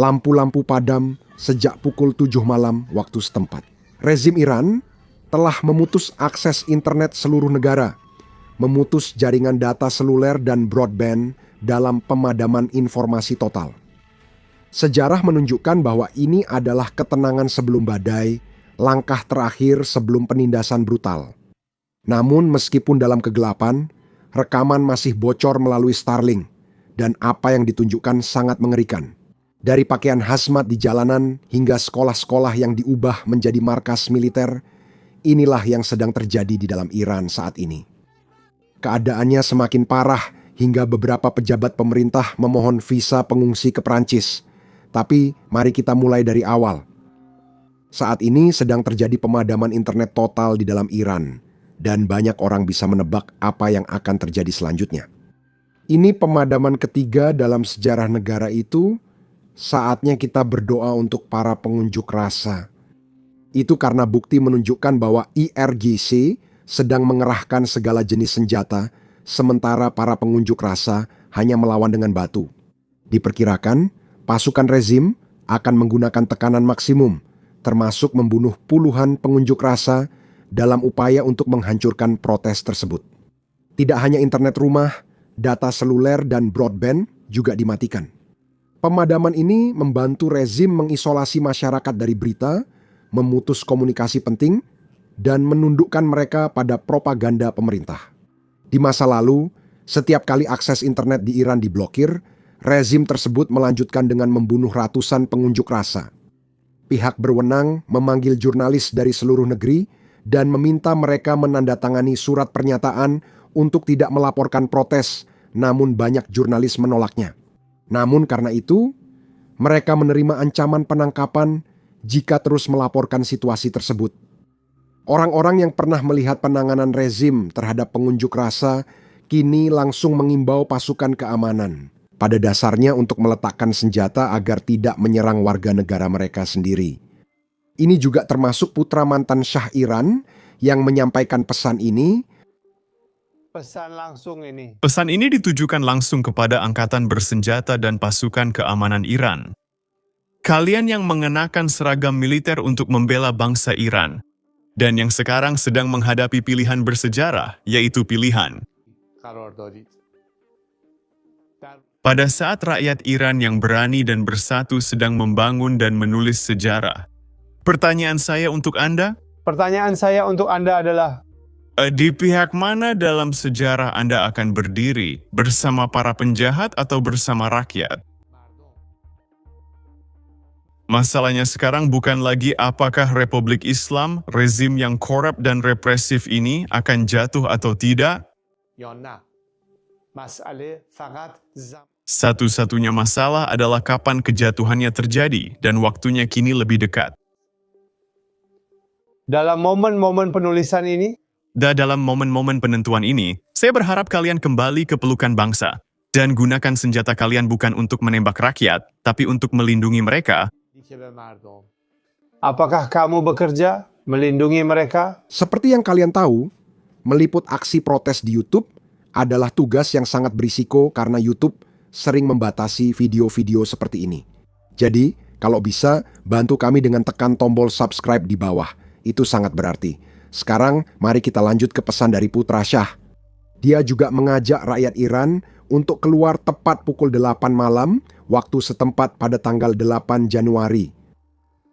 Lampu-lampu padam sejak pukul 7 malam waktu setempat. Rezim Iran telah memutus akses internet seluruh negara, memutus jaringan data seluler dan broadband dalam pemadaman informasi total. Sejarah menunjukkan bahwa ini adalah ketenangan sebelum badai, langkah terakhir sebelum penindasan brutal. Namun meskipun dalam kegelapan, rekaman masih bocor melalui Starlink, dan apa yang ditunjukkan sangat mengerikan. Dari pakaian hazmat di jalanan hingga sekolah-sekolah yang diubah menjadi markas militer, inilah yang sedang terjadi di dalam Iran saat ini. Keadaannya semakin parah hingga beberapa pejabat pemerintah memohon visa pengungsi ke Prancis. Tapi mari kita mulai dari awal. Saat ini sedang terjadi pemadaman internet total di dalam Iran, dan banyak orang bisa menebak apa yang akan terjadi selanjutnya. Ini pemadaman ketiga dalam sejarah negara itu. Saatnya kita berdoa untuk para pengunjuk rasa. Itu karena bukti menunjukkan bahwa IRGC sedang mengerahkan segala jenis senjata, sementara para pengunjuk rasa hanya melawan dengan batu. Diperkirakan, pasukan rezim akan menggunakan tekanan maksimum, termasuk membunuh puluhan pengunjuk rasa dalam upaya untuk menghancurkan protes tersebut. Tidak hanya internet rumah, data seluler dan broadband juga dimatikan. Pemadaman ini membantu rezim mengisolasi masyarakat dari berita, memutus komunikasi penting, dan menundukkan mereka pada propaganda pemerintah. Di masa lalu, setiap kali akses internet di Iran diblokir, rezim tersebut melanjutkan dengan membunuh ratusan pengunjuk rasa. Pihak berwenang memanggil jurnalis dari seluruh negeri dan meminta mereka menandatangani surat pernyataan untuk tidak melaporkan protes, namun banyak jurnalis menolaknya. Namun karena itu, mereka menerima ancaman penangkapan jika terus melaporkan situasi tersebut. Orang-orang yang pernah melihat penanganan rezim terhadap pengunjuk rasa kini langsung mengimbau pasukan keamanan, pada dasarnya untuk meletakkan senjata agar tidak menyerang warga negara mereka sendiri. Ini juga termasuk putra mantan Syah Iran yang menyampaikan pesan ini. Pesan ini ditujukan langsung kepada angkatan bersenjata dan pasukan keamanan Iran. Kalian yang mengenakan seragam militer untuk membela bangsa Iran, dan yang sekarang sedang menghadapi pilihan bersejarah, yaitu pilihan. Pada saat rakyat Iran yang berani dan bersatu sedang membangun dan menulis sejarah. Pertanyaan saya untuk Anda? Adalah, Di pihak mana dalam sejarah Anda akan berdiri? Bersama para penjahat atau bersama rakyat? Masalahnya sekarang bukan lagi apakah Republik Islam, rezim yang korup dan represif ini akan jatuh atau tidak? Satu-satunya masalah adalah kapan kejatuhannya terjadi dan waktunya kini lebih dekat. dalam momen-momen penulisan ini, Dalam momen-momen penentuan ini, saya berharap kalian kembali ke pelukan bangsa dan gunakan senjata kalian bukan untuk menembak rakyat, tapi untuk melindungi mereka. apakah kamu bekerja melindungi mereka? Seperti yang kalian tahu, meliput aksi protes di YouTube adalah tugas yang sangat berisiko karena YouTube sering membatasi video-video seperti ini. Jadi, kalau bisa, bantu kami dengan tekan tombol subscribe di bawah. Itu sangat berarti. Sekarang, mari kita lanjut ke pesan dari Putra Syah. Dia juga mengajak rakyat Iran untuk keluar tepat pukul 8 malam waktu setempat pada tanggal 8 Januari.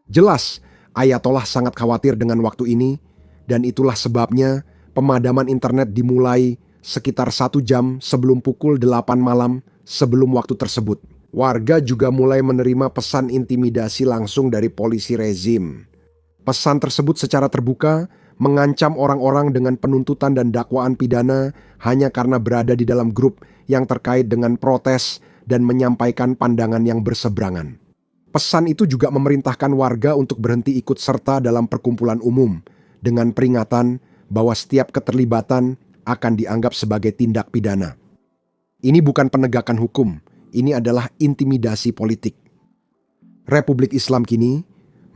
Jelas, Ayatollah sangat khawatir dengan waktu ini, dan itulah sebabnya pemadaman internet dimulai sekitar 1 jam sebelum pukul 8 malam sebelum waktu tersebut. Warga juga mulai menerima pesan intimidasi langsung dari polisi rezim. Pesan tersebut secara terbuka mengancam orang-orang dengan penuntutan dan dakwaan pidana hanya karena berada di dalam grup yang terkait dengan protes dan menyampaikan pandangan yang berseberangan. Pesan itu juga memerintahkan warga untuk berhenti ikut serta dalam perkumpulan umum dengan peringatan bahwa setiap keterlibatan akan dianggap sebagai tindak pidana. Ini bukan penegakan hukum, ini adalah intimidasi politik. Republik Islam kini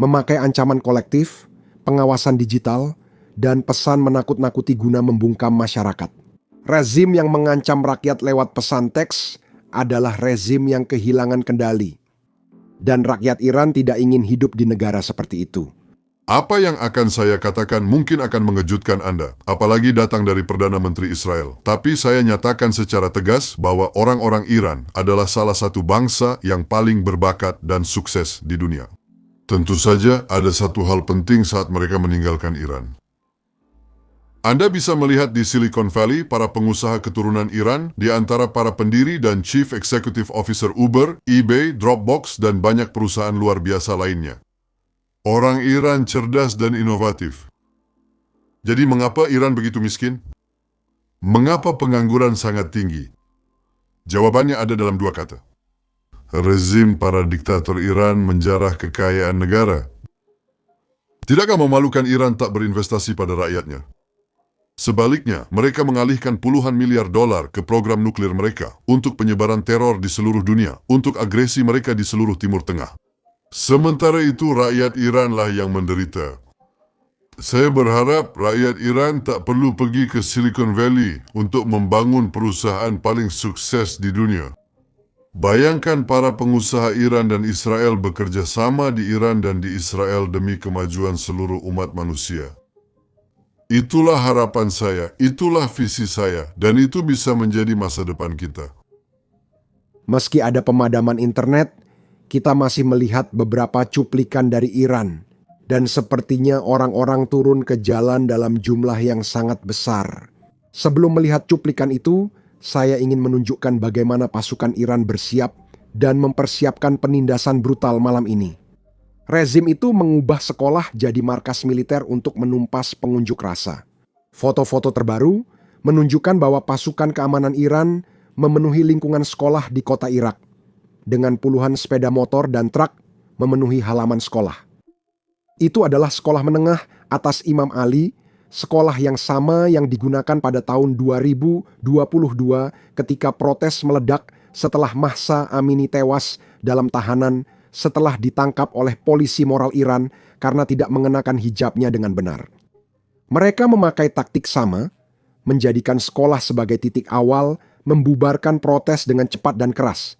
memakai ancaman kolektif, pengawasan digital, dan pesan menakut-nakuti guna membungkam masyarakat. Rezim yang mengancam rakyat lewat pesan teks adalah rezim yang kehilangan kendali. Dan rakyat Iran tidak ingin hidup di negara seperti itu. Apa yang akan saya katakan mungkin akan mengejutkan Anda, apalagi datang dari Perdana Menteri Israel. Tapi saya nyatakan secara tegas bahwa orang-orang Iran adalah salah satu bangsa yang paling berbakat dan sukses di dunia. Tentu saja ada satu hal penting saat mereka meninggalkan Iran. Anda bisa melihat di Silicon Valley para pengusaha keturunan Iran di antara para pendiri dan Chief Executive Officer Uber, eBay, Dropbox, dan banyak perusahaan luar biasa lainnya. Orang Iran cerdas dan inovatif. Jadi mengapa Iran begitu miskin? Mengapa pengangguran sangat tinggi? Jawabannya ada dalam dua kata. Rezim para diktator Iran menjarah kekayaan negara. Tidakkah memalukan Iran tak berinvestasi pada rakyatnya? Sebaliknya, mereka mengalihkan puluhan miliar dolar ke program nuklir mereka untuk penyebaran teror di seluruh dunia, untuk agresi mereka di seluruh Timur Tengah. Sementara itu, rakyat Iranlah yang menderita. Saya berharap rakyat Iran tak perlu pergi ke Silicon Valley untuk membangun perusahaan paling sukses di dunia. Bayangkan para pengusaha Iran dan Israel bekerja sama di Iran dan di Israel demi kemajuan seluruh umat manusia. Itulah harapan saya, itulah visi saya, dan itu bisa menjadi masa depan kita. Meski ada pemadaman internet, kita masih melihat beberapa cuplikan dari Iran. Dan sepertinya orang-orang turun ke jalan dalam jumlah yang sangat besar. Sebelum melihat cuplikan itu, saya ingin menunjukkan bagaimana pasukan Iran bersiap dan mempersiapkan penindasan brutal malam ini. Rezim itu mengubah sekolah jadi markas militer untuk menumpas pengunjuk rasa. Foto-foto terbaru menunjukkan bahwa pasukan keamanan Iran memenuhi lingkungan sekolah di kota Irak, dengan puluhan sepeda motor dan truk memenuhi halaman sekolah. Itu adalah sekolah menengah atas Imam Ali, sekolah yang sama yang digunakan pada tahun 2022 ketika protes meledak setelah Mahsa Amini tewas dalam tahanan setelah ditangkap oleh polisi moral Iran karena tidak mengenakan hijabnya dengan benar. Mereka memakai taktik sama, menjadikan sekolah sebagai titik awal membubarkan protes dengan cepat dan keras.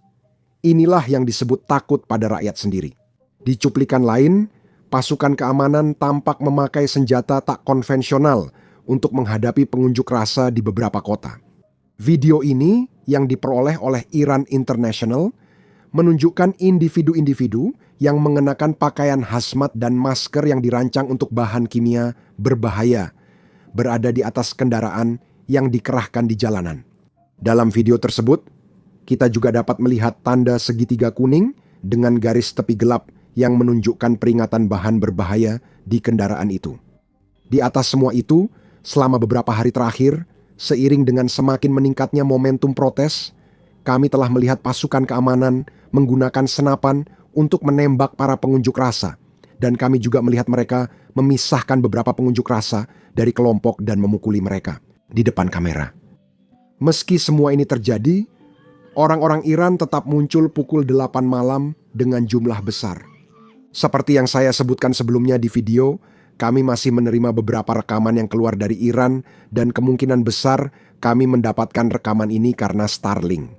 Inilah yang disebut takut pada rakyat sendiri. Di cuplikan lain, pasukan keamanan tampak memakai senjata tak konvensional untuk menghadapi pengunjuk rasa di beberapa kota. Video ini yang diperoleh oleh Iran International menunjukkan individu-individu yang mengenakan pakaian hazmat dan masker yang dirancang untuk bahan kimia berbahaya berada di atas kendaraan yang dikerahkan di jalanan. Dalam video tersebut, kita juga dapat melihat tanda segitiga kuning dengan garis tepi gelap yang menunjukkan peringatan bahan berbahaya di kendaraan itu. Di atas semua itu, selama beberapa hari terakhir, seiring dengan semakin meningkatnya momentum protes, kami telah melihat pasukan keamanan menggunakan senapan untuk menembak para pengunjuk rasa, dan kami juga melihat mereka memisahkan beberapa pengunjuk rasa dari kelompok dan memukuli mereka di depan kamera. Meski semua ini terjadi, orang-orang Iran tetap muncul pukul 8 malam dengan jumlah besar. Seperti yang saya sebutkan sebelumnya di video, kami masih menerima beberapa rekaman yang keluar dari Iran dan kemungkinan besar kami mendapatkan rekaman ini karena Starlink.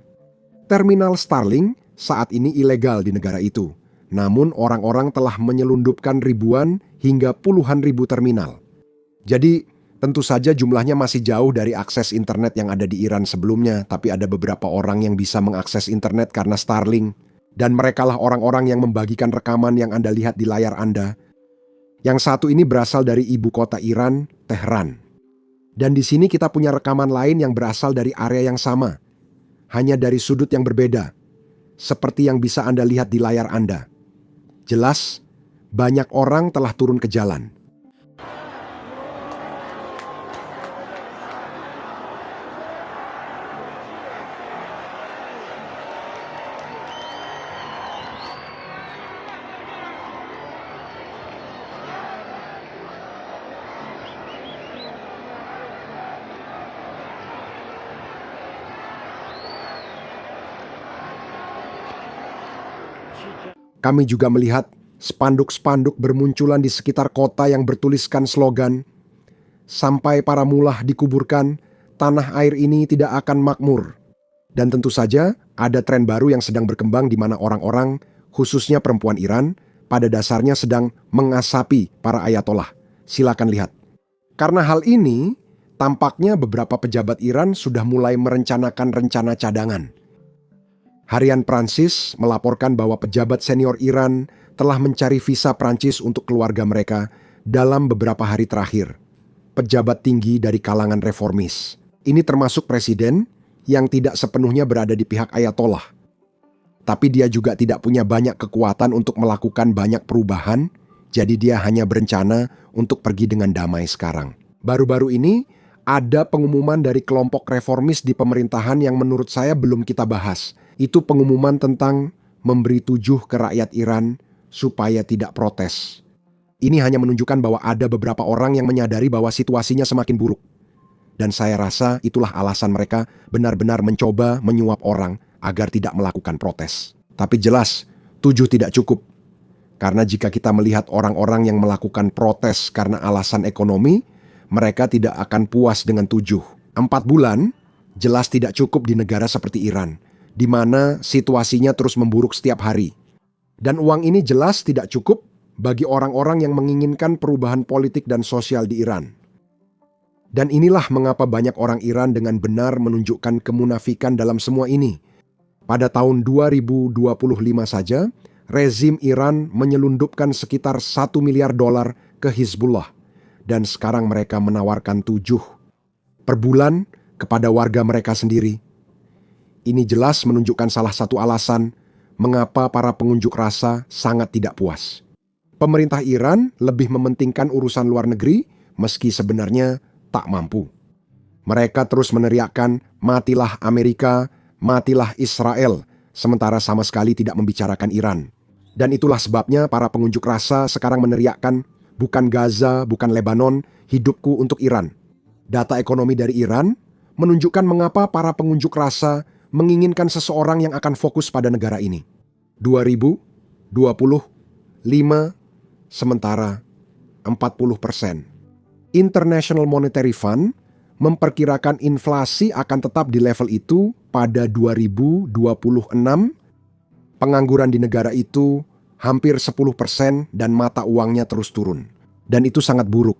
Terminal Starlink saat ini ilegal di negara itu, namun orang-orang telah menyelundupkan ribuan hingga puluhan ribu terminal. Jadi, tentu saja jumlahnya masih jauh dari akses internet yang ada di Iran sebelumnya, tapi ada beberapa orang yang bisa mengakses internet karena Starlink. Dan merekalah orang-orang yang membagikan rekaman yang Anda lihat di layar Anda. Yang satu ini berasal dari ibu kota Iran, Tehran. Dan di sini kita punya rekaman lain yang berasal dari area yang sama, hanya dari sudut yang berbeda, seperti yang bisa Anda lihat di layar Anda. Jelas, banyak orang telah turun ke jalan. Kami juga melihat spanduk-spanduk bermunculan di sekitar kota yang bertuliskan slogan, "Sampai para mullah dikuburkan, tanah air ini tidak akan makmur." Dan tentu saja ada tren baru yang sedang berkembang di mana orang-orang khususnya perempuan Iran, pada dasarnya sedang mengasapi para ayatollah. Silakan lihat. Karena hal ini, tampaknya beberapa pejabat Iran sudah mulai merencanakan rencana cadangan. Harian Prancis melaporkan bahwa pejabat senior Iran telah mencari visa Prancis untuk keluarga mereka dalam beberapa hari terakhir. Pejabat tinggi dari kalangan reformis. Ini termasuk presiden yang tidak sepenuhnya berada di pihak ayatollah. Tapi dia juga tidak punya banyak kekuatan untuk melakukan banyak perubahan, jadi dia hanya berencana untuk pergi dengan damai sekarang. Baru-baru ini, ada pengumuman dari kelompok reformis di pemerintahan yang menurut saya belum kita bahas. Itu pengumuman tentang memberi 7 ke rakyat Iran supaya tidak protes. Ini hanya menunjukkan bahwa ada beberapa orang yang menyadari bahwa situasinya semakin buruk. Dan saya rasa itulah alasan mereka benar-benar mencoba menyuap orang agar tidak melakukan protes. Tapi jelas, 7 tidak cukup. Karena jika kita melihat orang-orang yang melakukan protes karena alasan ekonomi, mereka tidak akan puas dengan 7. 4 bulan jelas tidak cukup di negara seperti Iran, di mana situasinya terus memburuk setiap hari. Dan uang ini jelas tidak cukup bagi orang-orang yang menginginkan perubahan politik dan sosial di Iran. Dan inilah mengapa banyak orang Iran dengan benar menunjukkan kemunafikan dalam semua ini. Pada tahun 2025 saja, rezim Iran menyelundupkan sekitar $1 miliar ke Hizbullah. Dan sekarang mereka menawarkan 7 per bulan kepada warga mereka sendiri. Ini jelas menunjukkan salah satu alasan mengapa para pengunjuk rasa sangat tidak puas. Pemerintah Iran lebih mementingkan urusan luar negeri meski sebenarnya tak mampu. Mereka terus meneriakkan, matilah Amerika, matilah Israel, sementara sama sekali tidak membicarakan Iran. Dan itulah sebabnya para pengunjuk rasa sekarang meneriakkan, bukan Gaza, bukan Lebanon, hidupku untuk Iran. Data ekonomi dari Iran menunjukkan mengapa para pengunjuk rasa menginginkan seseorang yang akan fokus pada negara ini. 2025, sementara 40%. International Monetary Fund memperkirakan inflasi akan tetap di level itu pada 2026. Pengangguran di negara itu hampir 10% dan mata uangnya terus turun. Dan itu sangat buruk,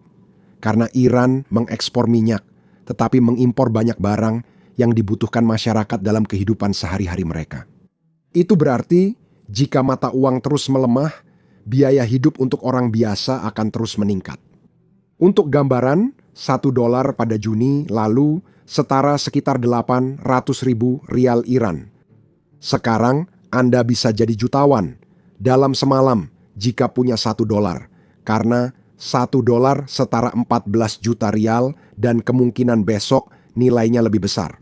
karena Iran mengekspor minyak, tetapi mengimpor banyak barang yang dibutuhkan masyarakat dalam kehidupan sehari-hari mereka. Itu berarti jika mata uang terus melemah, biaya hidup untuk orang biasa akan terus meningkat. Untuk gambaran, $1 pada Juni lalu setara sekitar 800.000 rial Iran. Sekarang Anda bisa jadi jutawan dalam semalam jika punya $1, karena $1 setara 14 juta rial dan kemungkinan besok nilainya lebih besar.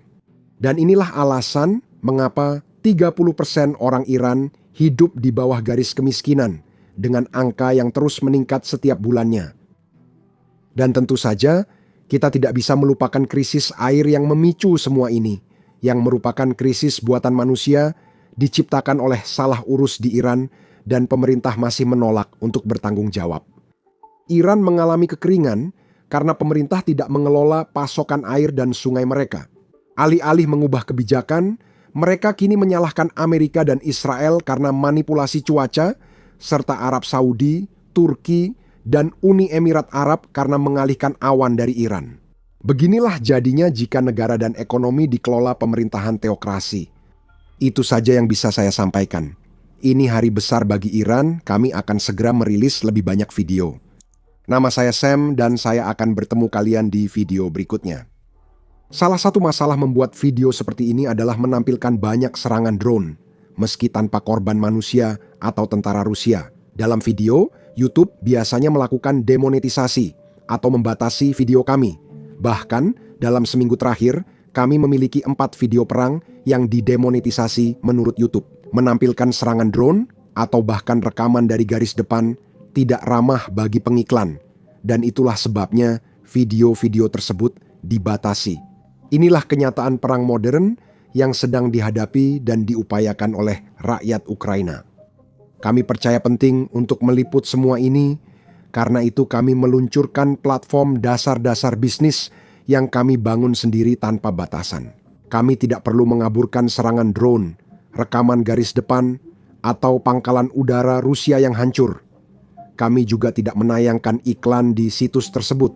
Dan inilah alasan mengapa 30% orang Iran hidup di bawah garis kemiskinan dengan angka yang terus meningkat setiap bulannya. Dan tentu saja, kita tidak bisa melupakan krisis air yang memicu semua ini, yang merupakan krisis buatan manusia, diciptakan oleh salah urus di Iran, dan pemerintah masih menolak untuk bertanggung jawab. Iran mengalami kekeringan karena pemerintah tidak mengelola pasokan air dan sungai mereka. Alih-alih mengubah kebijakan, mereka kini menyalahkan Amerika dan Israel karena manipulasi cuaca, serta Arab Saudi, Turki, dan Uni Emirat Arab karena mengalihkan awan dari Iran. Beginilah jadinya jika negara dan ekonomi dikelola pemerintahan teokrasi. Itu saja yang bisa saya sampaikan. Ini hari besar bagi Iran, kami akan segera merilis lebih banyak video. Nama saya Sam dan saya akan bertemu kalian di video berikutnya. Salah satu masalah membuat video seperti ini adalah menampilkan banyak serangan drone, meski tanpa korban manusia atau tentara Rusia. Dalam video, YouTube biasanya melakukan demonetisasi atau membatasi video kami. Bahkan, dalam seminggu terakhir, kami memiliki 4 video perang yang didemonetisasi menurut YouTube. Menampilkan serangan drone atau bahkan rekaman dari garis depan tidak ramah bagi pengiklan. Dan itulah sebabnya video-video tersebut dibatasi. Inilah kenyataan perang modern yang sedang dihadapi dan diupayakan oleh rakyat Ukraina. Kami percaya penting untuk meliput semua ini, karena itu kami meluncurkan platform dasar-dasar bisnis yang kami bangun sendiri tanpa batasan. Kami tidak perlu mengaburkan serangan drone, rekaman garis depan, atau pangkalan udara Rusia yang hancur. Kami juga tidak menayangkan iklan di situs tersebut.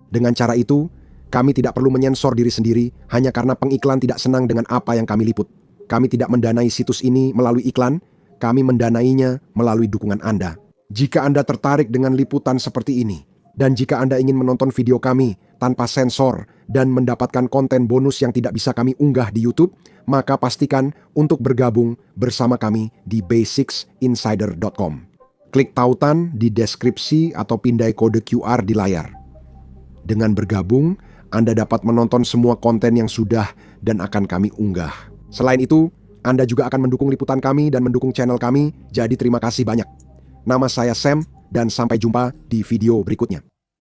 Dengan cara itu, kami tidak perlu menyensor diri sendiri hanya karena pengiklan tidak senang dengan apa yang kami liput. Kami tidak mendanai situs ini melalui iklan, kami mendanainya melalui dukungan Anda. Jika Anda tertarik dengan liputan seperti ini, dan jika Anda ingin menonton video kami tanpa sensor dan mendapatkan konten bonus yang tidak bisa kami unggah di YouTube, maka pastikan untuk bergabung bersama kami di basicsinsider.com. Klik tautan di deskripsi atau pindai kode QR di layar. Dengan bergabung, Anda dapat menonton semua konten yang sudah dan akan kami unggah. Selain itu, Anda juga akan mendukung liputan kami dan mendukung channel kami, jadi terima kasih banyak. Nama saya Sam, dan sampai jumpa di video berikutnya.